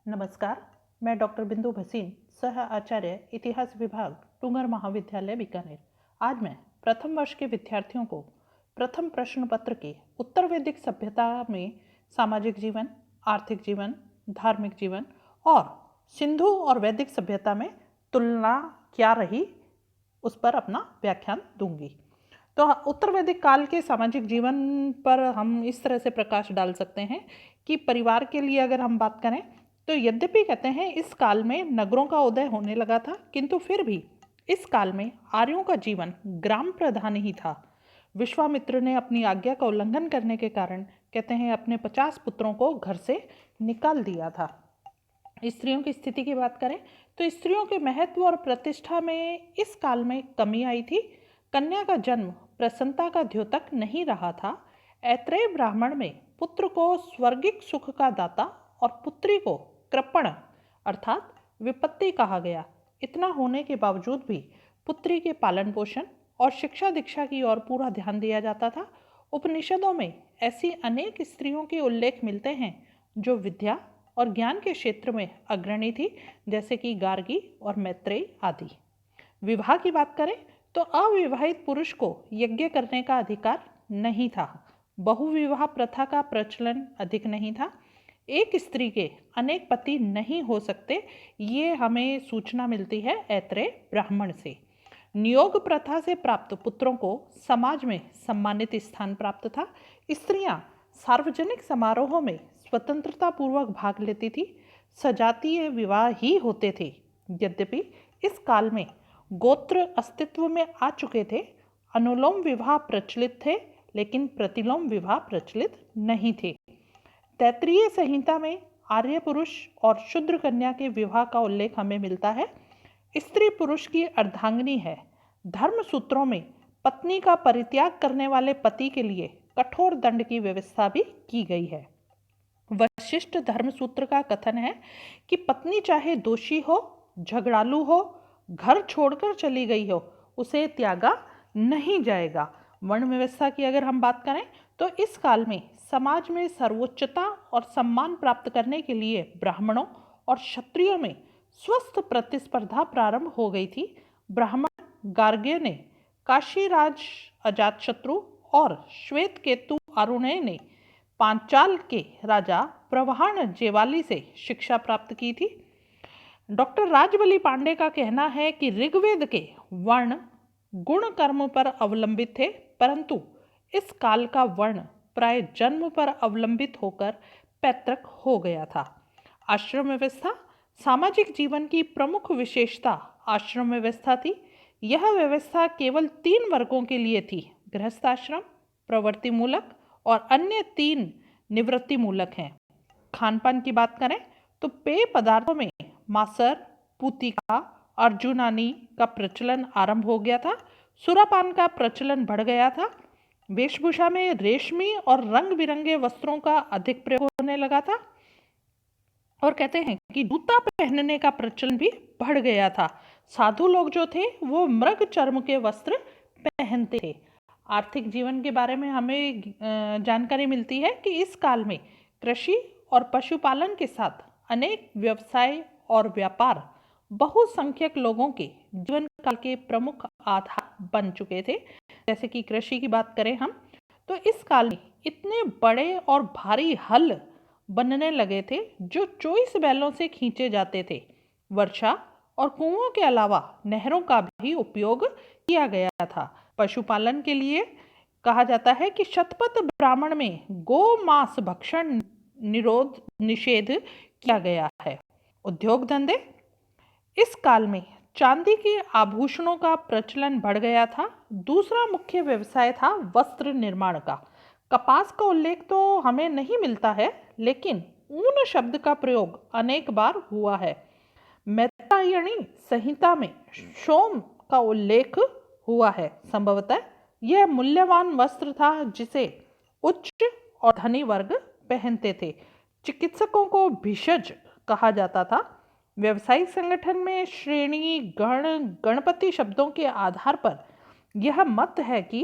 नमस्कार, मैं डॉक्टर बिंदु भसीन, सह आचार्य इतिहास विभाग, टूंगर महाविद्यालय बीकानेर। आज मैं प्रथम वर्ष के विद्यार्थियों को प्रथम प्रश्न पत्र के उत्तर वैदिक सभ्यता में सामाजिक जीवन, आर्थिक जीवन, धार्मिक जीवन और सिंधु और वैदिक सभ्यता में तुलना क्या रही, उस पर अपना व्याख्यान दूंगी। तो उत्तर वैदिक काल के सामाजिक जीवन पर हम इस तरह से प्रकाश डाल सकते हैं कि परिवार के लिए अगर हम बात करें तो यद्यपि कहते हैं इस काल में नगरों का उदय होने लगा था, किंतु फिर भी इस काल में आर्यों का जीवन ग्राम प्रधान ही था। विश्वामित्र ने अपनी आज्ञा का उल्लंघन करने के कारण कहते हैं अपने 50 पुत्रों को घर से निकाल दिया था। स्त्रियों की स्थिति की बात करें तो स्त्रियों के महत्व और प्रतिष्ठा में इस काल में कमी आई थी। कन्या का जन्म प्रसन्नता का द्योतक नहीं रहा था। ऐत्रेय ब्राह्मण में पुत्र को स्वर्गिक सुख का दाता और पुत्री को कृपण अर्थात विपत्ति कहा गया। इतना होने के बावजूद भी पुत्री के पालन पोषण और शिक्षा दीक्षा की ओर पूरा ध्यान दिया जाता था। उपनिषदों में ऐसी अनेक स्त्रियों के उल्लेख मिलते हैं जो विद्या और ज्ञान के क्षेत्र में अग्रणी थी, जैसे कि गार्गी और मैत्रेयी आदि। विवाह की बात करें तो अविवाहित पुरुष को यज्ञ करने का अधिकार नहीं था। बहुविवाह प्रथा का प्रचलन अधिक नहीं था। एक स्त्री के अनेक पति नहीं हो सकते, ये हमें सूचना मिलती है ऐत्रेय ब्राह्मण से। नियोग प्रथा से प्राप्त पुत्रों को समाज में सम्मानित स्थान प्राप्त था। स्त्रियां सार्वजनिक समारोहों में स्वतंत्रता पूर्वक भाग लेती थी। सजातीय विवाह ही होते थे। यद्यपि इस काल में गोत्र अस्तित्व में आ चुके थे। अनुलोम विवाह प्रचलित थे, लेकिन प्रतिलोम विवाह प्रचलित नहीं थे। तैत्तिरीय संहिता में आर्य पुरुष और शूद्र कन्या के विवाह का उल्लेख हमें मिलता है। स्त्री पुरुष की अर्धांगिनी है। धर्म सूत्रों में पत्नी का परित्याग करने वाले पति के लिए कठोर दंड की व्यवस्था भी की गई है। वशिष्ठ धर्म सूत्र का कथन है कि पत्नी चाहे दोषी हो, झगड़ालू हो, घर छोड़कर चली गई हो, उसे त्यागा नहीं जाएगा। वर्ण व्यवस्था की अगर हम बात करें तो इस काल में समाज में सर्वोच्चता और सम्मान प्राप्त करने के लिए ब्राह्मणों और क्षत्रियों में स्वस्थ प्रतिस्पर्धा प्रारंभ हो गई थी। ब्राह्मण गार्ग्य ने काशीराज अजातशत्रु और श्वेत केतु अरुणेय ने पांचाल के राजा प्रवाहन जेवाली से शिक्षा प्राप्त की थी। डॉक्टर राजबली पांडे का कहना है कि ऋग्वेद के वर्ण गुण कर्म पर अवलंबित थे, परंतु इस काल का वर्ण प्राय जन्म पर अवलंबित होकर पैतृक हो गया था। आश्रम व्यवस्था सामाजिक जीवन की प्रमुख विशेषता आश्रम व्यवस्था थी। यह व्यवस्था केवल 3 वर्गों के लिए थी: गृहस्थाश्रम, प्रवृत्ति मूलक और अन्य 3 निवृत्ति मूलक हैं। खान पान की बात करें तो पेय पदार्थों में मासर, पूतिका, अर्जुनानी का प्रचलन आरंभ हो गया था। सुरापान का प्रचलन बढ़ गया था। वेशभूषा में रेशमी और रंग बिरंगे वस्त्रों का अधिक प्रयोग होने लगा था। और कहते हैं कि जूता पहनने का प्रचलन भी बढ़ गया था। साधु लोग जो थे वो मृग चर्म के वस्त्र पहनते थे। आर्थिक जीवन के बारे में हमें जानकारी मिलती है कि इस काल में कृषि और पशुपालन के साथ अनेक व्यवसाय और व्यापार बहुसंख्यक लोगों के जीवन काल के प्रमुख आधार बन चुके थे। जैसे कि कृषि की बात करें हम तो इस काल में इतने बड़े और भारी हल बनने लगे थे जो 24 बैलों से खींचे जाते थे। वर्षा और कुओं के अलावा नहरों का भी उपयोग किया गया था। पशुपालन के लिए कहा जाता है कि शतपथ ब्राह्मण में गो मांस भक्षण निषेध किया गया है। उद्योग धंधे इस काल में चांदी के आभूषणों का प्रचलन बढ़ गया था। दूसरा मुख्य व्यवसाय था वस्त्र निर्माण का। कपास का उल्लेख तो हमें नहीं मिलता है, लेकिन ऊन शब्द का प्रयोग अनेक बार हुआ है। मैत्रेयी संहिता में शोम का उल्लेख हुआ है। संभवतः यह मूल्यवान वस्त्र था जिसे उच्च और धनी वर्ग पहनते थे। चिकित्सकों को भिषज कहा जाता था। व्यवसायिक संगठन में श्रेणी, गण, गणपति शब्दों के आधार पर यह मत है कि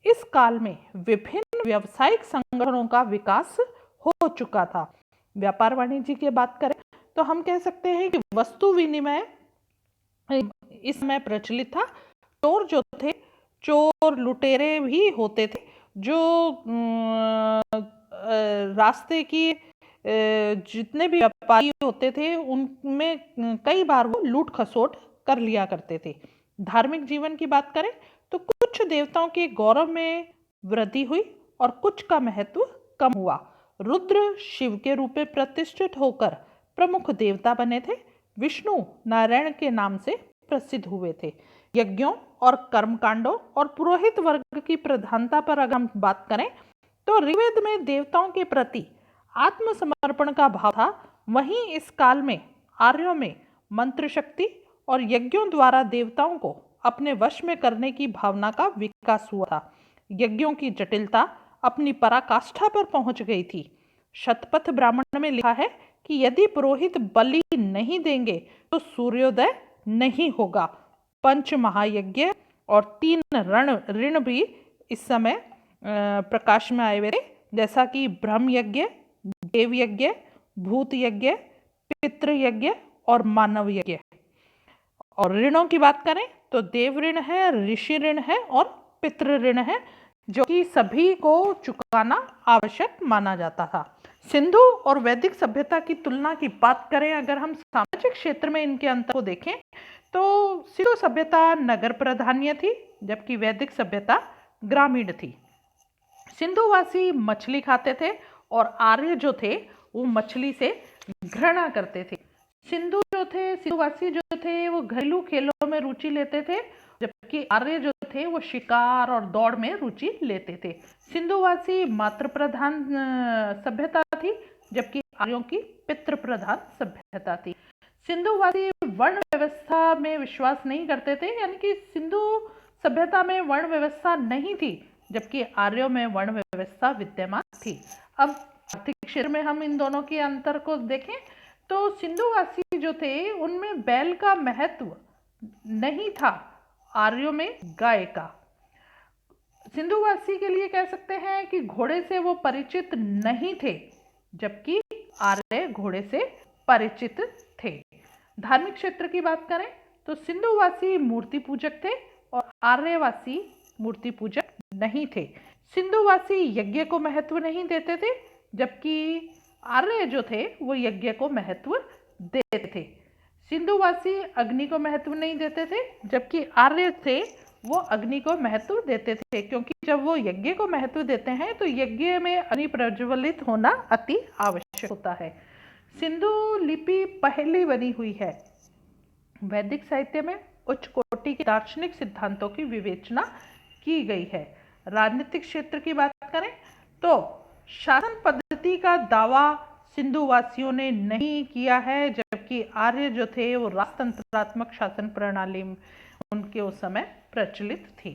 इस काल में विभिन्न व्यावसायिक संगठनों का विकास हो चुका था। व्यापार वाणिज्य की बात करें तो हम कह सकते हैं कि वस्तु विनिमय इस समय प्रचलित था। चोर जो थे, चोर लुटेरे भी होते थे जो रास्ते की जितने भी व्यापारी होते थे उनमें कई बार वो लूट खसोट कर लिया करते थे। धार्मिक जीवन की बात करें तो कुछ देवताओं के गौरव में वृद्धि हुई और कुछ का महत्व कम हुआ। रुद्र शिव के रूप में प्रतिष्ठित होकर प्रमुख देवता बने थे। विष्णु नारायण के नाम से प्रसिद्ध हुए थे। यज्ञों और कर्मकांडों और पुरोहित वर्ग की प्रधानता पर अगर हम बात करें तो ऋग्वेद में देवताओं के प्रति आत्मसमर्पण का भाव था। वहीं इस काल में आर्यों में मंत्र शक्ति और यज्ञों द्वारा देवताओं को अपने वश में करने की भावना का विकास हुआ था। यज्ञों की जटिलता अपनी पराकाष्ठा पर पहुंच गई थी। शतपथ ब्राह्मण में लिखा है कि यदि पुरोहित बलि नहीं देंगे तो सूर्योदय नहीं होगा। पंच महायज्ञ और 3 ऋण भी इस समय प्रकाश में आए हुए थे, जैसा कि ब्रह्म यज्ञ, देव यज्ञ, भूत यज्ञ, पितृ यज्ञ और मानव यज्ञ। और ऋणों की बात करें तो देव ऋण है, ऋषि ऋण है और पितृ ऋण है, जो कि सभी को चुकाना आवश्यक माना जाता था। सिंधु और वैदिक सभ्यता की तुलना की बात करें, अगर हम सामाजिक क्षेत्र में इनके अंतर को देखें तो सिंधु सभ्यता नगर प्राधान्य थी, जबकि वैदिक सभ्यता ग्रामीण थी। सिंधुवासी मछली खाते थे और आर्य जो थे वो मछली से घृणा करते थे। सिंधुवासी जो थे वो घरेलू खेलों में रुचि लेते थे, जबकि आर्य जो थे वो शिकार और दौड़ में रुचि लेते थे। सिंधुवासी मातृ प्रधान सभ्यता थी, जबकि आर्यों की पितृ प्रधान सभ्यता थी। सिंधुवासी वर्ण व्यवस्था में विश्वास नहीं करते थे, यानी कि सिंधु सभ्यता में वर्ण व्यवस्था नहीं थी, जबकि आर्यों में वर्ण व्यवस्था विद्यमान थी। अब आर्थिक क्षेत्र में हम इन दोनों के अंतर को देखें तो सिंधुवासी जो थे उनमें बैल का महत्व नहीं था, आर्यों में गाय का। सिंधुवासी के लिए कह सकते हैं कि घोड़े से वो परिचित नहीं थे, जबकि आर्य घोड़े से परिचित थे। धार्मिक क्षेत्र की बात करें तो सिंधुवासी मूर्ति पूजक थे और आर्यवासी मूर्ति पूजक नहीं थे। सिंधुवासी यज्ञ को महत्व नहीं देते थे, जबकि आर्य जो थे वो यज्ञ को महत्व देते थे। सिंधुवासी अग्नि को महत्व नहीं देते थे, जबकि आर्य थे वो अग्नि को महत्व देते थे, क्योंकि जब वो यज्ञ को महत्व देते हैं तो यज्ञ में अग्नि प्रज्वलित होना अति आवश्यक होता है। सिंधु लिपि पहली बनी हुई है। वैदिक साहित्य में उच्च कोटि के दार्शनिक सिद्धांतों की विवेचना की गई है। राजनीतिक क्षेत्र की बात करें तो शासन पद्धति का दावा सिंधुवासियों ने नहीं किया है, जबकि आर्य जो थे वो राजतंत्रात्मक शासन प्रणाली उनके उस समय प्रचलित थी।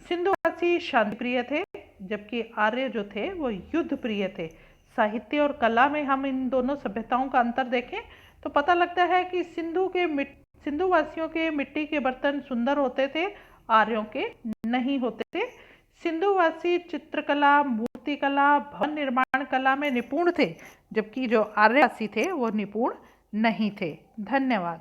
सिंधुवासी शांति प्रिय थे, जबकि आर्य जो थे वो युद्ध प्रिय थे। साहित्य और कला में हम इन दोनों सभ्यताओं का अंतर देखें तो पता लगता है कि सिंधुवासियों के मिट्टी के बर्तन सुंदर होते थे, आर्यों के नहीं होते थे। सिंधुवासी चित्रकला, मूर्तिकला, भवन निर्माण कला में निपुण थे, जबकि जो आर्यवासी थे वो निपुण नहीं थे। धन्यवाद।